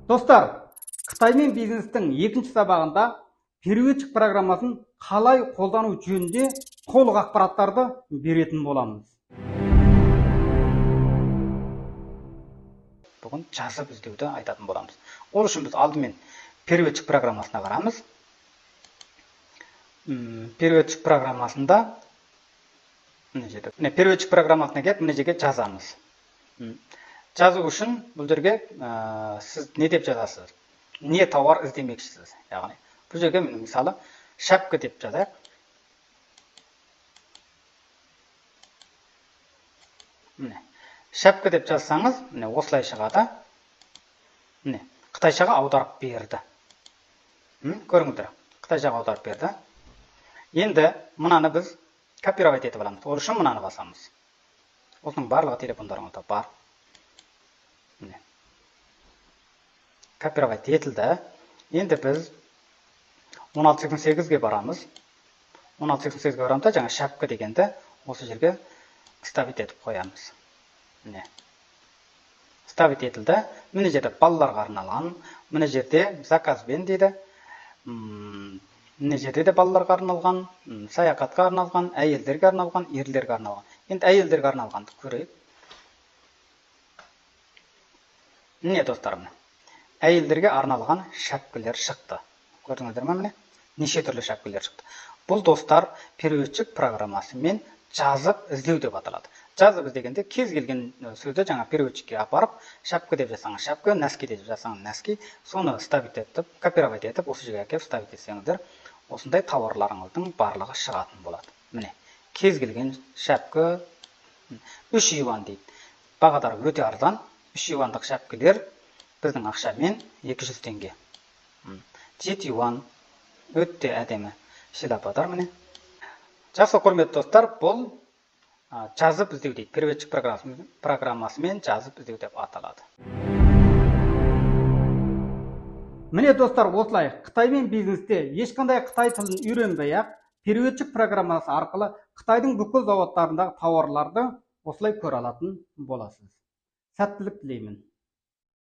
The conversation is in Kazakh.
Достар, Қытаймен бизнестің екінші сабағында переводчик программасын қалай қолдану жөнінде толық ақпараттарды беретін боламыз. Бүгін жазып іздеуді айтатын боламыз. Ол үшін біз алдымен переводчик программасына қарамыз. Переводчик программасында переводчик программасына келіп мына жерге жазамыз. Жазу үшін бұл жерге сіз не деп жазасыз? Не тауар іздемекшісіз? Яғни бұл жерге мысалы шапка деп жазайық. Шапка деп жазсаңыз, осылай шығады. Қытайшаға аударып берді. Көріңіздер, Қытайшаға аударып берді. Енді мынаны біз копировать етіп аламыз. Ол үшін мынаны басамыз. Осының барлығы телефондарыңызда бар. Копировать етілді. Енді біз 1688-ге барамыз. 1688-ге барамыз, жаңа шапка дегенді осы жерге ставить етіп қоямыз. Ставить етілді. Мына жерде балаларға арналған, мына жерде заказбен дейді. Мына жерде де балаларға арналған, саяхатқа арналған, әйелдерге арналған, ерлерге арналған. Енді әйелдерге арналғанды көрейік. Міне достарым, әйелдерге арналған шапкілер шықты. Көрдіңіздер ме? Неше түрлі шапкілер шықты. Бұл достар переводчик программасымен жазып іздеу деп аталады. Жазып іздегенде кез келген сөзді жаңа переводчикке апарып, шапка деп жазсаңыз шапка, носки деп жазсаңыз носки, соны ставить етіп, копировать етіп, осы жерге әкеліп ставить етсеңіздер, осындай тауарларыңыздың барлығы шығатын болады. Міне, кез келген шапка 3 юан дейді. Бағадары өте арзан. 3 юандық шапкілер біздің ақшамен 200 теңге. 7 юан өте әдемі шляпалар міне. Жақсы құрметті достар, бұл жазып іздеу дейді. Переводчик программасымен жазып іздеу деп аталады. Міне достар, осылай Қытаймен бизнесте ешқандай Қытай тілін үйренбей-ақ, переводчик программасы арқылы Қытайдың бүкіл зауыттарындағы тауарларды осылай көре алатын боласыз. Сәттілік тілеймін.